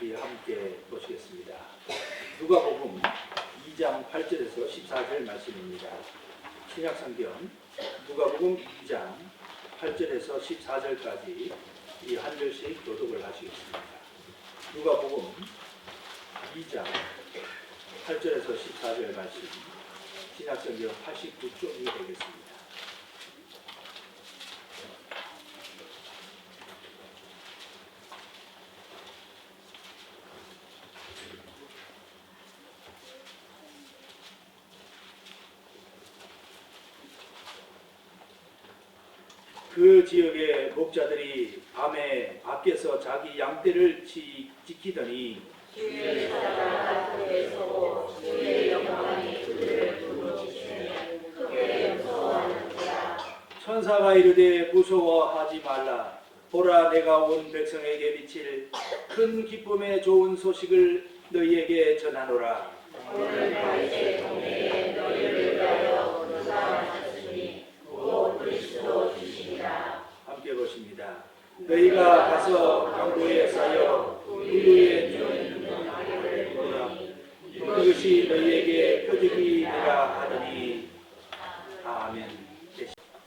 우리 함께 보시겠습니다. 누가복음 2장 8절에서 14절 말씀입니다. 신약성경 누가복음 2장 8절에서 14절까지 이 한 절씩 교독을 하시겠습니다. 누가복음 2장 8절에서 14절 말씀, 신약성경 89쪽이 되겠습니다. 그 지역의 목자들이 밤에 밖에서 자기 양떼를 지키더니 주의 사자가 그들에 서고 주의 영광이 그들을 부르짖으니 크게 무서워하는지라. 천사가 이르되 무서워하지 말라. 보라, 내가 온 백성에게 미칠 큰 기쁨의 좋은 소식을 너희에게 전하노라. 오늘 다윗의 동네에 너희를 위하여 누가 나셨으니 곧 그리스도 주시니라. 함께 보십니다. 너희가 가서 강도에 쌓여 인구에 있는 아이를 보라. 그것이 너희에게 표적이 되라 하더니. 아멘.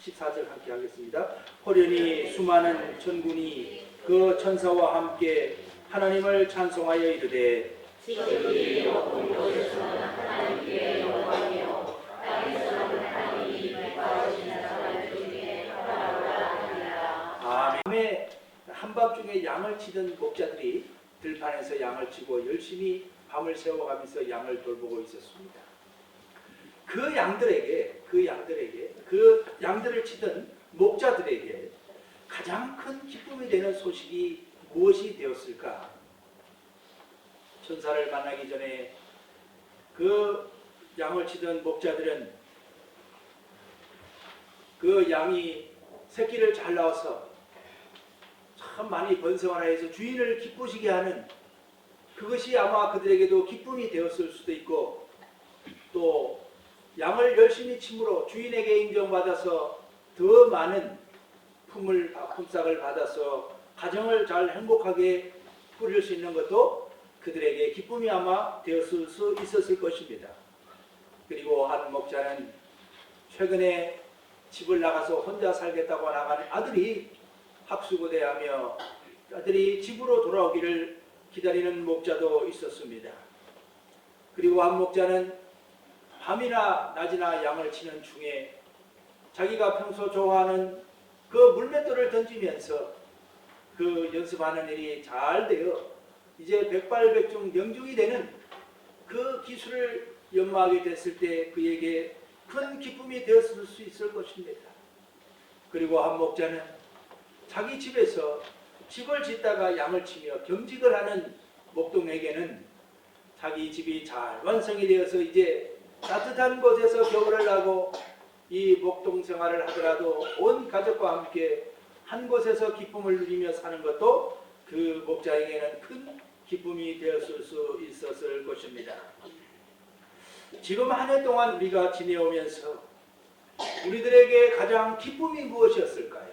14절 함께 하겠습니다. 호련히 수많은 천군이 그 천사와 함께 하나님을 찬송하여 이르되 지극히 높은 곳에서는 하나님께 영광이요 땅에서는 하나님이 기뻐하시는 사람 중에 하나로라 하니라. 아멘. 한밤중에 양을 치던 목자들이 들판에서 양을 치고 열심히 밤을 새워가면서 양을 돌보고 있었습니다. 그 양들을 치던 목자들에게 가장 큰 기쁨이 되는 소식이 무엇이 되었을까? 천사를 만나기 전에 그 양을 치던 목자들은 그 양이 새끼를 잘 낳아서 참 많이 번성하라 해서 주인을 기쁘시게 하는, 그것이 아마 그들에게도 기쁨이 되었을 수도 있고, 또 양을 열심히 침으로 주인에게 인정받아서 더 많은 품삯을 받아서 가정을 잘 행복하게 꾸릴 수 있는 것도 그들에게 기쁨이 아마 되었을 수 있었을 것입니다. 그리고 한 목자는 최근에 집을 나가서 혼자 살겠다고 나간 아들이 학수고대하며 아들이 집으로 돌아오기를 기다리는 목자도 있었습니다. 그리고 한 목자는 밤이나 낮이나 양을 치는 중에 자기가 평소 좋아하는 그 물맷돌을 던지면서 그 연습하는 일이 잘 되어 이제 백발백중 명중이 되는 그 기술을 연마하게 됐을 때 그에게 큰 기쁨이 되었을 수 있을 것입니다. 그리고 한 목자는 자기 집에서 집을 짓다가 양을 치며 경직을 하는 목동에게는 자기 집이 잘 완성이 되어서 이제 따뜻한 곳에서 겨울을 나고 이 목동 생활을 하더라도 온 가족과 함께 한 곳에서 기쁨을 누리며 사는 것도 그 목자에게는 큰 기쁨이 되었을 수 있었을 것입니다. 지금 한 해 동안 우리가 지내오면서 우리들에게 가장 기쁨이 무엇이었을까요?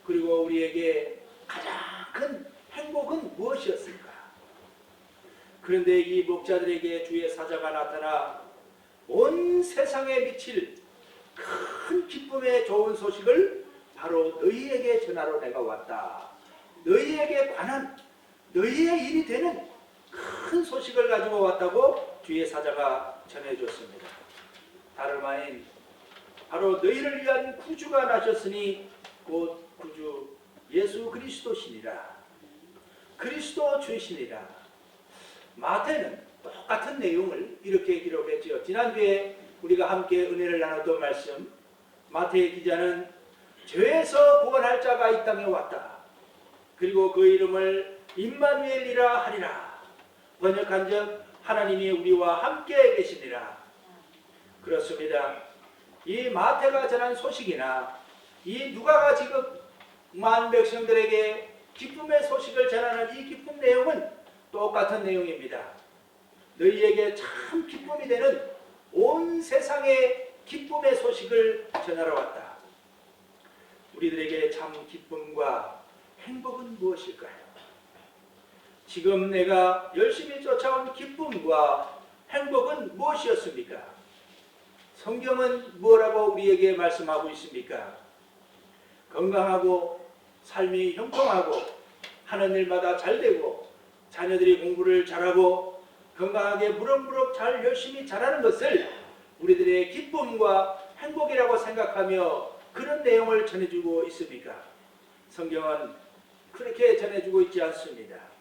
그리고 우리에게 가장 큰 행복은 무엇이었을까? 그런데 이 목자들에게 주의 사자가 나타나 온 세상에 미칠 큰 기쁨의 좋은 소식을 바로 너희에게 전하러 내가 왔다. 너희에게 관한 너희의 일이 되는 큰 소식을 가지고 왔다고 주의 사자가 전해줬습니다. 다름 아닌 바로 너희를 위한 구주가 나셨으니 곧 구주 예수 그리스도시니라. 그리스도 주시니라. 마태는 똑같은 내용을 이렇게 기록했지요. 지난주에 우리가 함께 은혜를 나눴던 말씀, 마태의 기자는 죄에서 구원할 자가 이 땅에 왔다. 그리고 그 이름을 임마누엘이라 하리라. 번역한즉 하나님이 우리와 함께 계시니라. 그렇습니다. 이 마태가 전한 소식이나 이 누가가 지금 만 백성들에게 기쁨의 소식을 전하는 이 기쁨 내용은 똑같은 내용입니다. 너희에게 참 기쁨이 되는 온 세상의 기쁨의 소식을 전하러 왔다. 우리들에게 참 기쁨과 행복은 무엇일까요? 지금 내가 열심히 쫓아온 기쁨과 행복은 무엇이었습니까? 성경은 뭐라고 우리에게 말씀하고 있습니까? 건강하고 삶이 형통하고 하는 일마다 잘되고 자녀들이 공부를 잘하고 건강하게 무럭무럭 잘 열심히 잘하는 것을 우리들의 기쁨과 행복이라고 생각하며 그런 내용을 전해주고 있습니까? 성경은 그렇게 전해주고 있지 않습니다.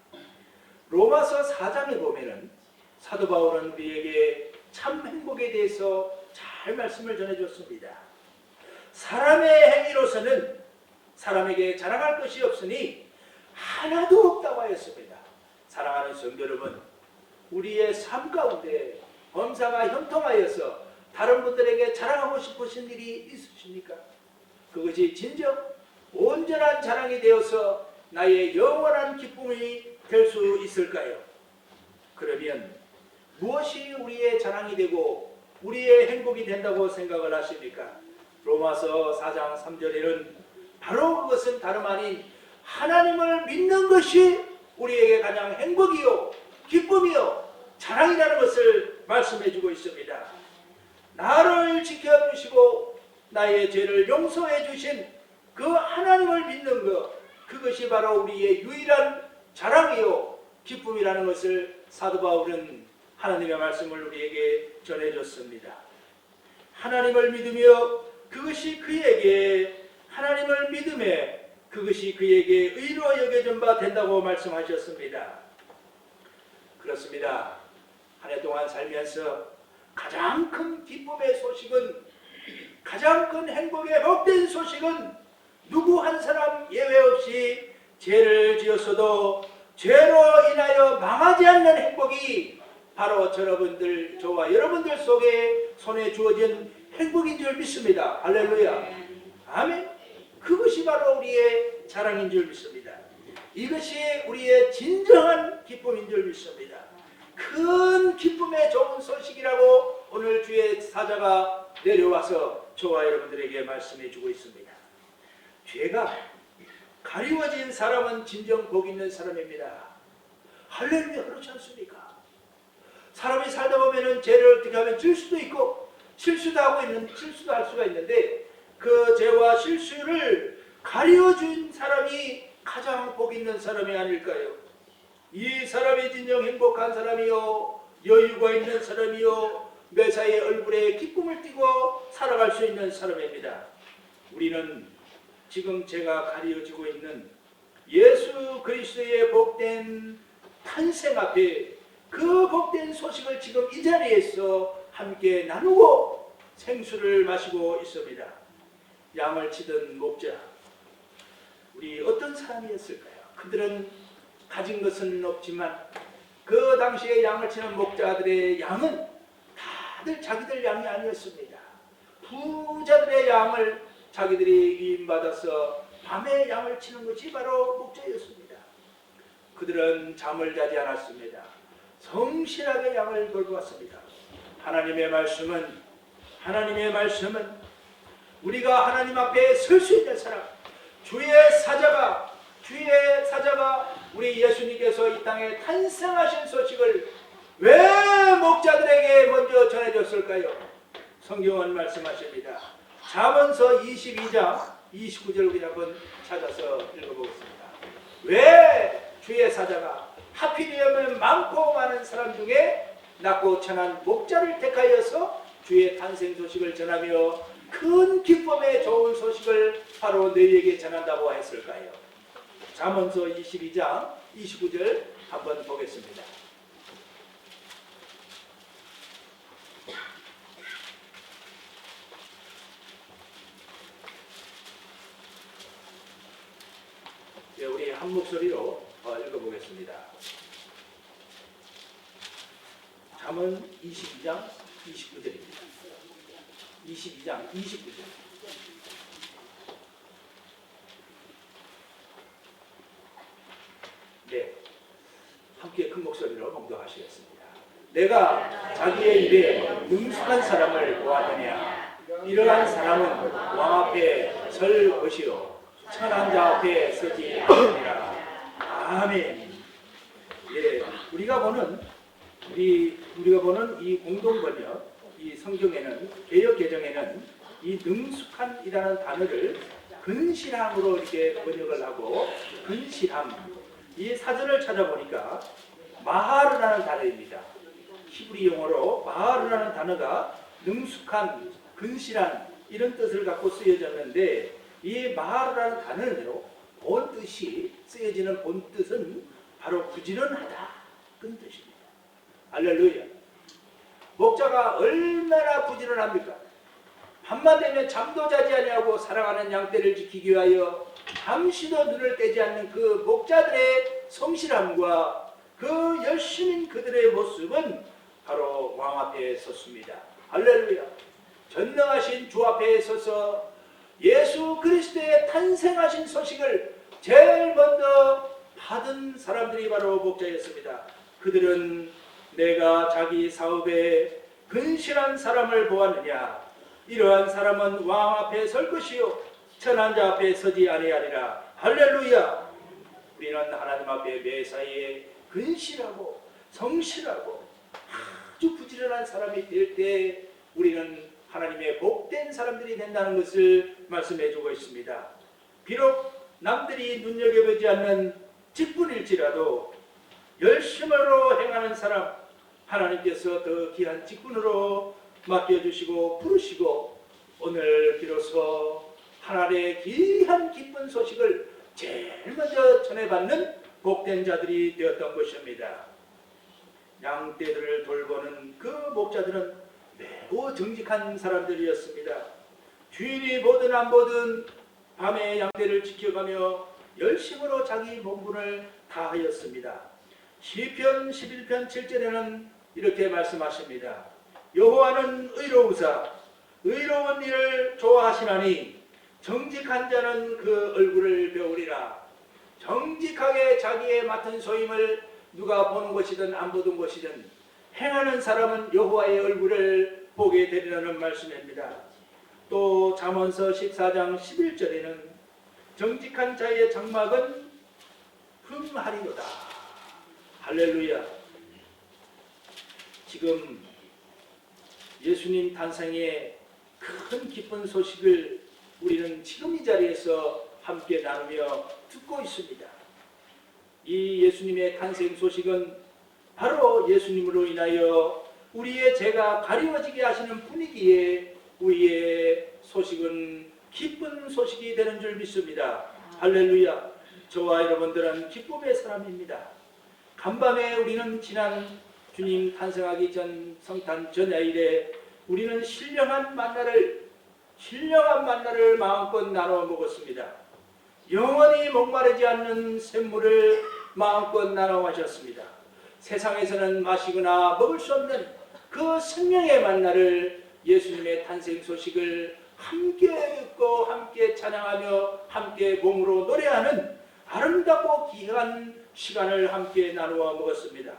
로마서 4장에 보면은 사도 바울은 우리에게 참 행복에 대해서 잘 말씀을 전해줬습니다. 사람의 행위로서는 사람에게 자랑할 것이 없으니 하나도 없다고 하였습니다. 사랑하는 성도 여러분, 우리의 삶 가운데 범사가 형통하여서 다른 분들에게 자랑하고 싶으신 일이 있으십니까? 그것이 진정 온전한 자랑이 되어서 나의 영원한 기쁨이 될 수 있을까요? 그러면 무엇이 우리의 자랑이 되고 우리의 행복이 된다고 생각을 하십니까? 로마서 4장 3절에는 바로 그것은 다름 아닌 하나님을 믿는 것이 우리에게 가장 행복이요 기쁨이요 자랑이라는 것을 말씀해 주고 있습니다. 나를 지켜주시고 나의 죄를 용서해 주신 그 하나님을 믿는 것, 그것이 바로 우리의 유일한 자랑이요 기쁨이라는 것을 사도 바울은 하나님의 말씀을 우리에게 전해줬습니다. 하나님을 믿으며 그것이 그에게 하나님을 믿음에 그것이 그에게 의로 여겨진 바 된다고 말씀하셨습니다. 그렇습니다. 한 해 동안 살면서 가장 큰 기쁨의 소식은, 가장 큰 행복의 복된 소식은 누구 한 사람 예외 없이 죄를 지었어도 죄로 인하여 망하지 않는 행복이 바로 저와 여러분들 속에 손에 주어진 행복인 줄 믿습니다. 할렐루야. 아멘. 그것이 바로 우리의 자랑인 줄 믿습니다. 이것이 우리의 진정한 기쁨인 줄 믿습니다. 큰 기쁨의 좋은 소식이라고 오늘 주의 사자가 내려와서 저와 여러분들에게 말씀해 주고 있습니다. 죄가 가리워진 사람은 진정 복 있는 사람입니다. 할렐루야. 그렇지 않습니까? 사람이 살다 보면은 죄를 어떻게 하면 질 수도 있고 실수도 할 수가 있는데 그 죄와 실수를 가리워준 사람이 가장 복 있는 사람이 아닐까요? 이 사람이 진정 행복한 사람이요 여유가 있는 사람이요 매사에 얼굴에 기쁨을 띠고 살아갈 수 있는 사람입니다. 우리는 지금 제가 가리워지고 있는 예수 그리스도의 복된 탄생 앞에 그 복된 소식을 지금 이 자리에서 함께 나누고 생수를 마시고 있습니다. 양을 치던 목자, 우리 어떤 사람이었을까요? 그들은 가진 것은 없지만 그 당시에 양을 치는 목자들의 양은 다들 자기들 양이 아니었습니다. 부자들의 양을 자기들이 위임받아서 밤에 양을 치는 것이 바로 목자였습니다. 그들은 잠을 자지 않았습니다. 성실하게 양을 돌고 왔습니다. 하나님의 말씀은 우리가 하나님 앞에 설 수 있는 사람, 주의 사자가 우리 예수님께서 이 땅에 탄생하신 소식을 왜 목자들에게 먼저 전해줬을까요? 성경은 말씀하십니다. 잠언서 22장 29절 우리 한번 찾아서 읽어보겠습니다. 왜 주의 사자가 하필이면 많고 많은 사람 중에 낮고 천한 목자를 택하여서 주의 탄생 소식을 전하며 큰 기쁨의 좋은 소식을 바로 너희에게 전한다고 했을까요? 잠언서 22장 29절 한번 보겠습니다. 네, 우리 한 목소리로 읽어보겠습니다. 잠언 22장 29절입니다. 22장 29절. 네, 함께 큰 목소리로 봉독하시겠습니다. 내가 자기의 입에 능숙한 사람을 보았느냐? 이러한 사람은 왕 앞에 설 것이요 천한 자 앞에 서지 않으리라. 아멘. 우리가 보는 이 공동 번역, 이 성경에는 개역 개정에는 이 능숙한이라는 단어를 근실함으로 이렇게 번역을 하고, 근실함, 이 사전을 찾아보니까 마하르라는 단어입니다. 히브리 용어로 마하르라는 단어가 능숙한, 근실한 이런 뜻을 갖고 쓰여졌는데, 이 마하르라는 단어로 본 뜻이 쓰여지는 본 뜻은 바로 부지런하다 그런 뜻입니다. 할렐루야. 목자가 얼마나 부지런합니까? 밤만 되면 잠도 자지 아니하고 살아가는 양떼를 지키기 위하여 잠시도 눈을 떼지 않는 그 목자들의 성실함과 그 열심인 그들의 모습은 바로 왕 앞에 섰습니다. 할렐루야. 전능하신 주 앞에 서서 예수 그리스도의 탄생하신 소식을 제일 먼저 받은 사람들이 바로 목자였습니다. 그들은 내가 자기 사업에 근실한 사람을 보았느냐, 이러한 사람은 왕 앞에 설 것이요 천한 자 앞에 서지 아니하리라. 할렐루야. 우리는 하나님 앞에 매사에 근실하고 성실하고 아주 부지런한 사람이 될 때 우리는 하나님의 복된 사람들이 된다는 것을 말씀해주고 있습니다. 비록 남들이 눈여겨보지 않는 직분일지라도 열심으로 행하는 사람, 하나님께서 더 귀한 직분으로 맡겨주시고 부르시고 오늘 비로소 하나님의 귀한 기쁜 소식을 제일 먼저 전해받는 복된 자들이 되었던 것입니다. 양떼들을 돌보는 그 목자들은 매우 정직한 사람들이었습니다. 주인이 보든 안 보든 밤에 양떼를 지켜가며 열심으로 자기 본분을 다하였습니다. 시편 11편 7절에는 이렇게 말씀하십니다. 여호와는 의로우사 의로운 일을 좋아하시나니 정직한 자는 그 얼굴을 배우리라. 정직하게 자기의 맡은 소임을 누가 보는 것이든 안 보는 것이든 행하는 사람은 여호와의 얼굴을 보게 되리라는 말씀입니다. 또 잠언서 14장 11절에는 정직한 자의 장막은 흠하리로다. 할렐루야. 지금 예수님 탄생의 큰 기쁜 소식을 우리는 지금 이 자리에서 함께 나누며 듣고 있습니다. 이 예수님의 탄생 소식은 바로 예수님으로 인하여 우리의 죄가 가리워지게 하시는 분위기에 우리의 소식은 기쁜 소식이 되는 줄 믿습니다. 할렐루야. 저와 여러분들은 기쁨의 사람입니다. 간밤에 우리는 지난 주님 탄생하기 전 성탄 전야일에 우리는 신령한 만나를 마음껏 나눠 먹었습니다. 영원히 목마르지 않는 샘물을 마음껏 나눠 마셨습니다. 세상에서는 마시거나 먹을 수 없는 그 생명의 만나를 예수님의 탄생 소식을 함께 듣고 함께 찬양하며 함께 몸으로 노래하는 아름답고 귀한 시간을 함께 나누어 먹었습니다.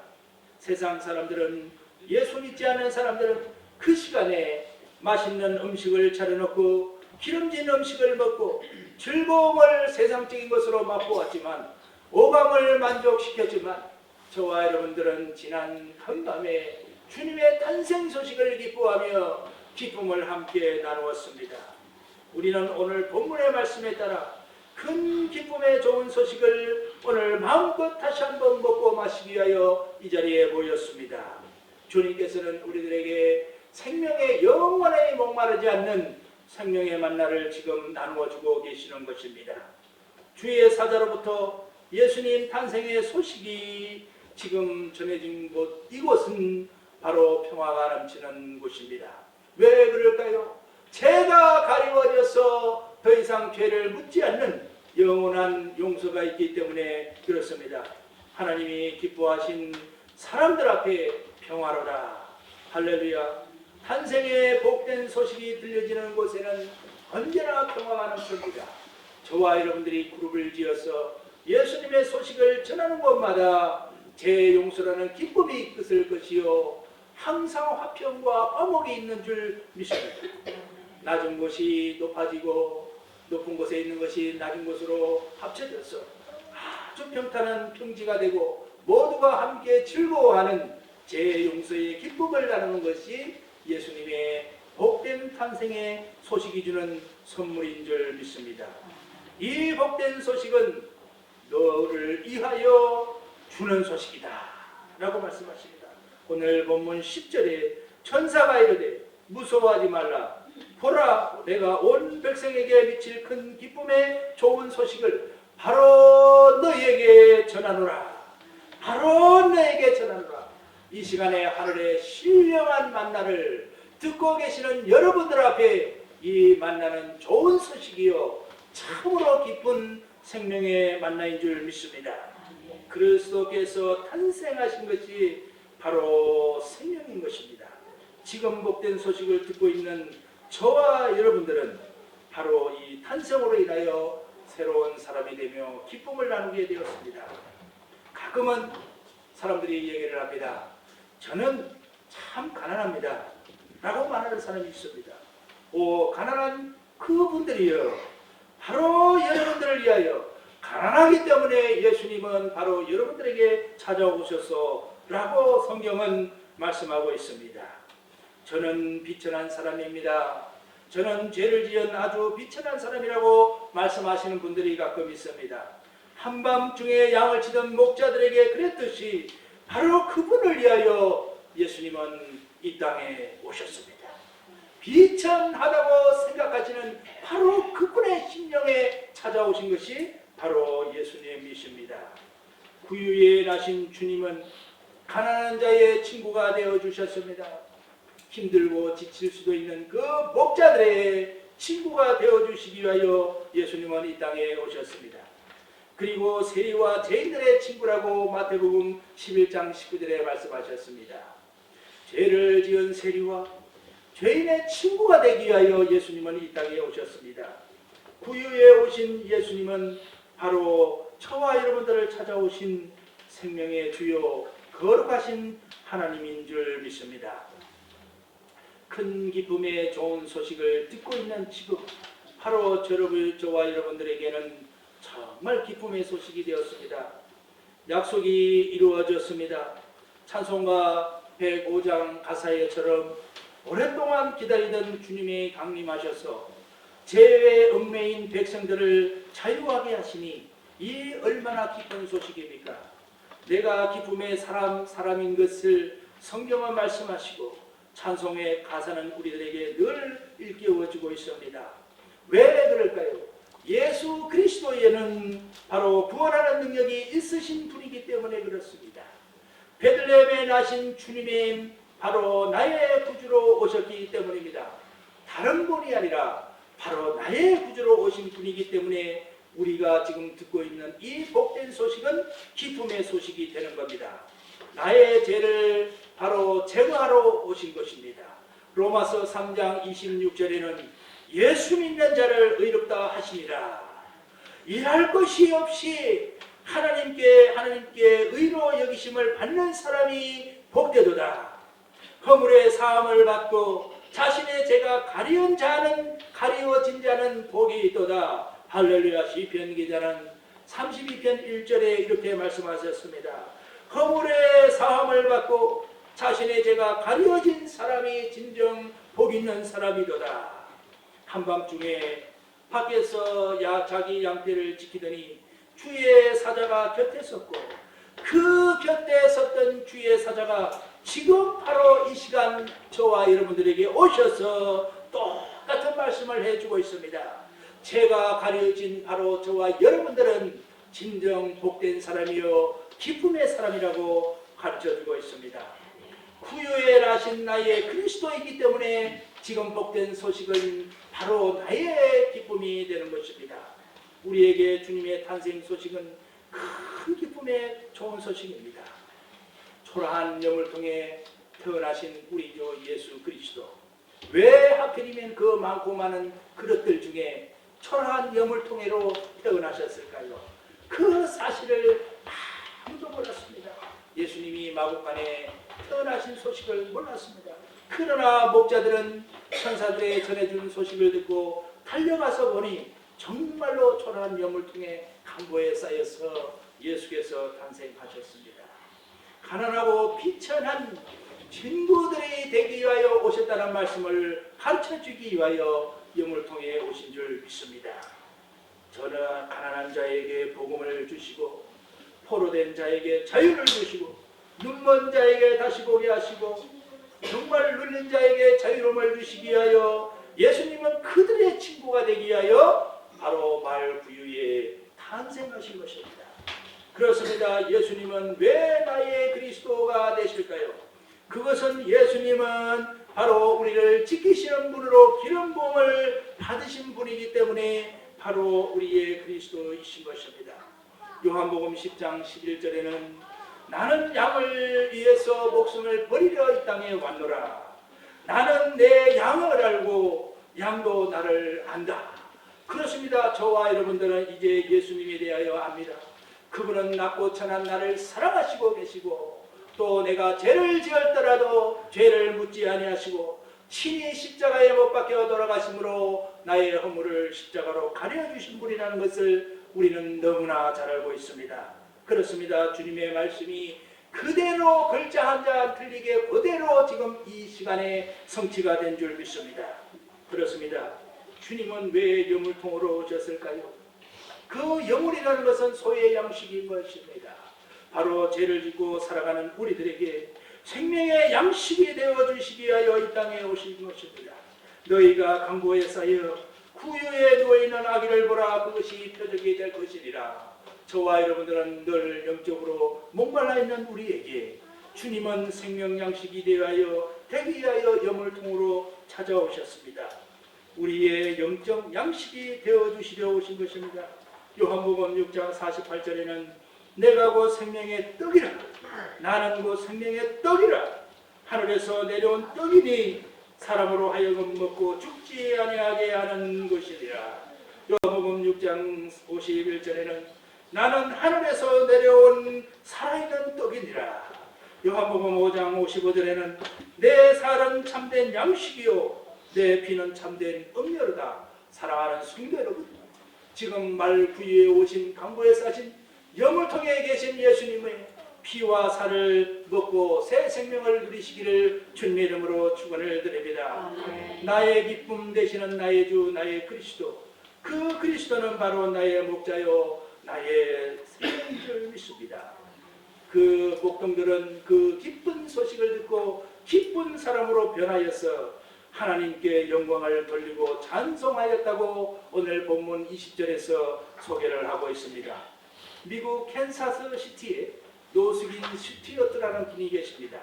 세상 사람들은, 예수 믿지 않는 사람들은 그 시간에 맛있는 음식을 차려놓고 기름진 음식을 먹고 즐거움을 세상적인 것으로 맛보았지만, 오감을 만족시켰지만, 저와 여러분들은 지난 한밤에 주님의 탄생 소식을 기뻐하며 기쁨을 함께 나누었습니다. 우리는 오늘 본문의 말씀에 따라 큰 기쁨의 좋은 소식을 오늘 마음껏 다시 한번 먹고 마시기 위하여 이 자리에 모였습니다. 주님께서는 우리들에게 생명의 영원히 목마르지 않는 생명의 만나를 지금 나누어주고 계시는 것입니다. 주의 사자로부터 예수님 탄생의 소식이 지금 전해진 곳, 이곳은 바로 평화가 넘치는 곳입니다. 왜 그럴까요? 죄가 가리워져서 더 이상 죄를 묻지 않는 영원한 용서가 있기 때문에 그렇습니다. 하나님이 기뻐하신 사람들 앞에 평화로다. 할렐루야. 탄생의 복된 소식이 들려지는 곳에는 언제나 평화가 넘칩니다. 저와 여러분들이 그룹을 지어서 예수님의 소식을 전하는 곳마다 제 용서라는 기쁨이 있을 것이요 항상 화평과 화목이 있는 줄 믿습니다. 낮은 곳이 높아지고 높은 곳에 있는 것이 낮은 곳으로 합쳐져서 아주 평탄한 평지가 되고 모두가 함께 즐거워하는 재용서의 기쁨을 나누는 것이 예수님의 복된 탄생의 소식이 주는 선물인 줄 믿습니다. 이 복된 소식은 너를 위하여 주는 소식이다 라고 말씀하십니다. 오늘 본문 10절에 천사가 이르되 무서워하지 말라. 보라, 내가 온 백성에게 미칠 큰 기쁨의 좋은 소식을 바로 너희에게 전하노라. 바로 너희에게 전하노라. 이 시간에 하늘의 신령한 만나를 듣고 계시는 여러분들 앞에 이 만나는 좋은 소식이요 참으로 기쁜 생명의 만나인 줄 믿습니다. 그리스도께서 탄생하신 것이 바로 생명인 것입니다. 지금 복된 소식을 듣고 있는 저와 여러분들은 바로 이 탄생으로 인하여 새로운 사람이 되며 기쁨을 나누게 되었습니다. 가끔은 사람들이 얘기를 합니다. 저는 참 가난합니다 라고 말하는 사람이 있습니다. 가난한 그분들이요 바로 여러분들을 위하여 가난하기 때문에 예수님은 바로 여러분들에게 찾아오셔서 라고 성경은 말씀하고 있습니다. 저는 비천한 사람입니다. 저는 죄를 지은 아주 비천한 사람이라고 말씀하시는 분들이 가끔 있습니다. 한밤중에 양을 치던 목자들에게 그랬듯이 바로 그분을 위하여 예수님은 이 땅에 오셨습니다. 비천하다고 생각하시는 바로 그분의 심령에 찾아오신 것이 바로 예수님이십니다. 구유에 나신 주님은 가난한 자의 친구가 되어 주셨습니다. 힘들고 지칠 수도 있는 그 목자들의 친구가 되어 주시기 위하여 예수님은 이 땅에 오셨습니다. 그리고 세리와 죄인들의 친구라고 마태복음 11장 19절에 말씀하셨습니다. 죄를 지은 세리와 죄인의 친구가 되기 위하여 예수님은 이 땅에 오셨습니다. 구유에 오신 예수님은 바로 저와 여러분들을 찾아오신 생명의 주요 거룩하신 하나님인 줄 믿습니다. 큰 기쁨의 좋은 소식을 듣고 있는 지금 바로 저와 여러분들에게는 정말 기쁨의 소식이 되었습니다. 약속이 이루어졌습니다. 찬송가 105장 가사에처럼 오랫동안 기다리던 주님이 강림하셔서 죄의 얽매인 백성들을 자유하게 하시니 이 얼마나 기쁜 소식입니까? 내가 기쁨의 사람인 것을 성경은 말씀하시고 찬송의 가사는 우리들에게 늘 일깨워주고 있습니다. 왜 그럴까요? 예수 그리스도에는 바로 구원하는 능력이 있으신 분이기 때문에 그렇습니다. 베들레헴에 나신 주님이 바로 나의 구주로 오셨기 때문입니다. 다른 분이 아니라 바로 나의 구주로 오신 분이기 때문에 우리가 지금 듣고 있는 이 복된 소식은 기쁨의 소식이 되는 겁니다. 나의 죄를 바로 제거하러 오신 것입니다. 로마서 3장 26절에는 예수 믿는 자를 의롭다 하시니라. 일할 것이 없이 하나님께 의로 여기심을 받는 사람이 복되도다. 허물의 사함을 받고 자신의 죄가 가리워진 자는 복이 있도다. 할렐루야. 시편 기자는 32편 1절에 이렇게 말씀하셨습니다. 허물의 사함을 받고 자신의 죄가 가려진 사람이 진정 복 있는 사람이도다. 한밤중에 밖에서 자기 양떼를 지키더니 주의 사자가 곁에 섰고 그 곁에 섰던 주의 사자가 지금 바로 이 시간 저와 여러분들에게 오셔서 똑같은 말씀을 해주고 있습니다. 죄가 가려진 바로 저와 여러분들은 진정 복된 사람이요 기쁨의 사람이라고 가르쳐주고 있습니다. 구유에 나신 나의 그리스도이기 때문에 지금 복된 소식은 바로 나의 기쁨이 되는 것입니다. 우리에게 주님의 탄생 소식은 큰 기쁨의 좋은 소식입니다. 초라한 염을 통해 태어나신 우리 주 예수 그리스도. 왜 하필이면 그 많고 많은 그릇들 중에 초라한 염을 통해로 태어나셨을까요? 그 사실을 아무도 몰랐습니다. 예수님이 마구간에 태어나신 소식을 몰랐습니다. 그러나 목자들은 천사들의 전해준 소식을 듣고 달려가서 보니 정말로 초라한 염을 통해 강보에 쌓여서 예수께서 탄생하셨습니다. 가난하고 비천한 친구들이 되기 위하여 오셨다는 말씀을 가르쳐주기 위하여 영을 통해 오신 줄 믿습니다. 저는 가난한 자에게 복음을 주시고 포로된 자에게 자유를 주시고 눈먼 자에게 다시 보게 하시고 정말 눌린 자에게 자유로움을 주시기 위하여 예수님은 그들의 친구가 되기 위하여 바로 말 구유에 탄생하신 것입니다. 그렇습니다. 예수님은 왜 나의 그리스도가 되실까요? 그것은 예수님은 바로 우리를 지키시는 분으로 기름 부음을 받으신 분이기 때문에 바로 우리의 그리스도이신 것입니다. 요한복음 10장 11절에는 나는 양을 위해서 목숨을 버리려 이 땅에 왔노라. 나는 내 양을 알고 양도 나를 안다. 그렇습니다. 저와 여러분들은 이제 예수님에 대하여 압니다. 그분은 낮고 천한 나를 사랑하시고 계시고 또 내가 죄를 지었더라도 죄를 묻지 아니하시고 친히 십자가에 못 박혀 돌아가심으로 나의 허물을 십자가로 가려주신 분이라는 것을 우리는 너무나 잘 알고 있습니다. 그렇습니다. 주님의 말씀이 그대로 글자 한자 틀리게 그대로 지금 이 시간에 성취가 된 줄 믿습니다. 그렇습니다. 주님은 왜 여물통으로 오셨을까요? 그 여물이라는 것은 소의 양식인 것입니다. 바로 죄를 짓고 살아가는 우리들에게 생명의 양식이 되어주시기 위하여 이 땅에 오신 것입니다. 너희가 강보에 쌓여 구유에 누워있는 아기를 보라. 그것이 표적이 될 것이니라. 저와 여러분들은 늘 영적으로 목말라 있는 우리에게 주님은 생명 양식이 되기 위하여 여물통으로 찾아오셨습니다. 우리의 영적 양식이 되어주시려 오신 것입니다. 요한복음 6장 48절에는 내가 곧 생명의 떡이라. 나는 곧 생명의 떡이라. 하늘에서 내려온 떡이니 사람으로 하여금 먹고 죽지 아니하게 하는 것이니라. 요한복음 6장 51절에는 나는 하늘에서 내려온 살아있는 떡이니라. 요한복음 5장 55절에는 내 살은 참된 양식이요 내 피는 참된 음료로다. 사랑하는 성도 여러분, 지금 말 구유에 오신 강보에 싸신 여물통에 계신 예수님의 피와 살을 먹고 새 생명을 누리시기를 주님의 이름으로 축원을 드립니다. 나의 기쁨 되시는 나의 주 나의 그리스도, 그 그리스도는 바로 나의 목자요 나의 생명인 줄 믿습니다. 그 목동들은 그 기쁜 소식을 듣고 기쁜 사람으로 변하여서 하나님께 영광을 돌리고 찬송하였다고 오늘 본문 20절에서 소개를 하고 있습니다. 미국 캔사스 시티에 노숙인 스튜어트라는 분이 계십니다.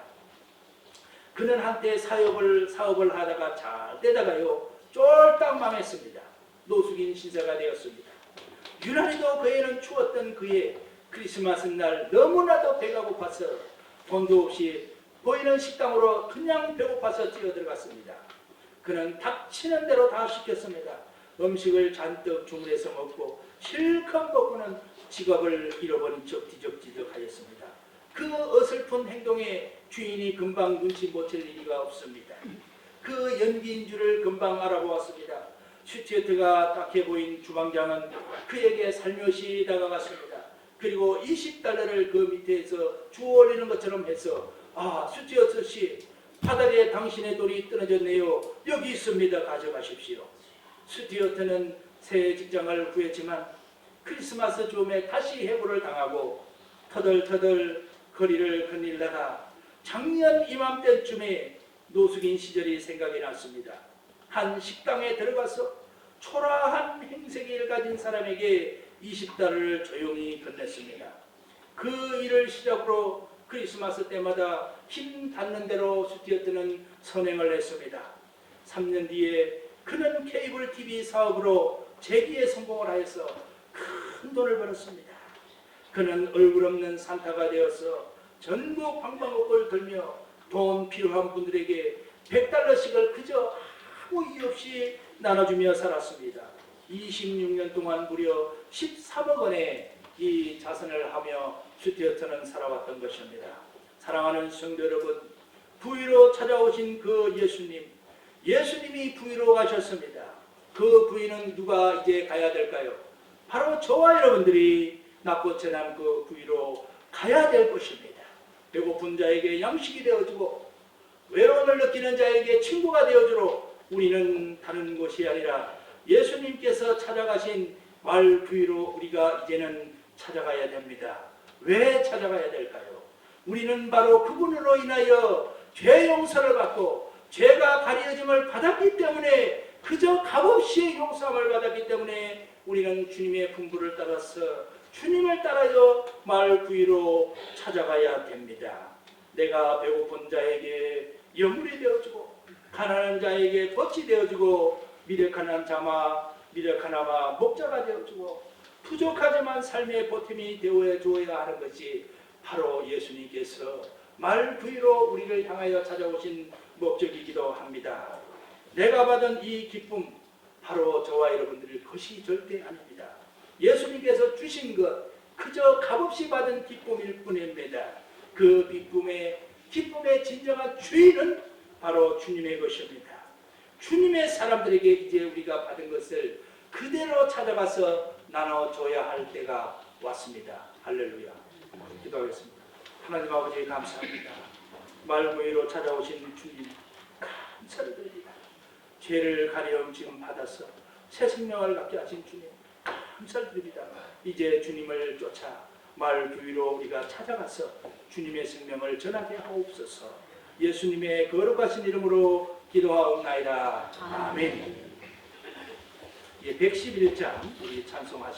그는 한때 사업을 하다가 잘 되다가요 쫄딱 망했습니다. 노숙인 신세가 되었습니다. 유난히도 그에는 추웠던 그의 크리스마스 날 너무나도 배가 고파서 돈도 없이 보이는 식당으로 그냥 배고파서 뛰어들어갔습니다. 그는 닥치는 대로 다 시켰습니다. 음식을 잔뜩 주문해서 먹고 실컷 먹고는 지갑을 잃어버린 척 뒤적뒤적 하였습니다. 그 어설픈 행동에 주인이 금방 눈치 못 챌 리가 없습니다. 그 연기인 줄을 금방 알아보았습니다. 스튜어트가 딱해 보인 주방장은 그에게 살며시 다가갔습니다. 그리고 $20를 그 밑에서 주워 올리는 것처럼 해서 스튜어트 씨, 바닥에 당신의 돈이 떨어졌네요. 여기 있습니다. 가져가십시오. 스튜어트는 새 직장을 구했지만 크리스마스 즈음에 다시 해고를 당하고 터덜터덜 거리를 거닐다가 작년 이맘때쯤에 노숙인 시절이 생각이 났습니다. 한 식당에 들어가서 초라한 행색을 가진 사람에게 $20를 조용히 건넸습니다. 그 일을 시작으로 크리스마스 때마다 힘 닿는 대로 스튜어트는 선행을 했습니다. 3년 뒤에 그는 케이블 TV 사업으로 재기에 성공을 하여서 큰 돈을 벌었습니다. 그는 얼굴 없는 산타가 되어서 전국 방방곡곡을 돌며 돈 필요한 분들에게 $100씩을 그저 아무 이유 없이 나눠주며 살았습니다. 26년 동안 무려 13억 원의 이 자선을 하며 스튜어트는 살아왔던 것입니다. 사랑하는 성도 여러분, 부위로 찾아오신 그 예수님이 부위로 가셨습니다. 그 부위는 누가 이제 가야 될까요? 바로 저와 여러분들이 낮고 천한 그 부위로 가야 될 것입니다. 배고픈 자에게 양식이 되어주고 외로움을 느끼는 자에게 친구가 되어주러 우리는 다른 곳이 아니라 예수님께서 찾아가신 마을 부위로 우리가 이제는 찾아가야 됩니다. 왜 찾아가야 될까요? 우리는 바로 그분으로 인하여 죄 용서를 받고 죄가 가려짐을 받았기 때문에 그저 값없이 용서함을 받았기 때문에 우리는 주님의 분부를 따라서 주님을 따라서 마을 부위로 찾아가야 됩니다. 내가 배고픈 자에게 여물이 되어주고 가난한 자에게 덫이 되어주고 미력하나마 목자가 되어주고 부족하지만 삶의 보탬이 되어줘야 하는 것이 바로 예수님께서 마을 부위로 우리를 향하여 찾아오신 목적이기도 합니다. 내가 받은 이 기쁨 바로 저와 여러분들의 것이 절대 아닙니다. 예수님께서 주신 것 그저 값없이 받은 기쁨일 뿐입니다. 그 기쁨의 진정한 주인은 바로 주님의 것입니다. 주님의 사람들에게 이제 우리가 받은 것을 그대로 찾아가서 나눠줘야 할 때가 왔습니다. 할렐루야. 기도하겠습니다. 하나님 아버지 감사합니다. 말무이로 찾아오신 주님 감사를 드립니다. 죄를 가려움 지금 받아서 새 생명을 갖게 하신 주님 감사를 드립니다. 이제 주님을 쫓아 마을 부위로 우리가 찾아가서 주님의 생명을 전하게 하옵소서. 예수님의 거룩하신 이름으로 기도하옵나이다. 아멘. 111장 우리 찬송하시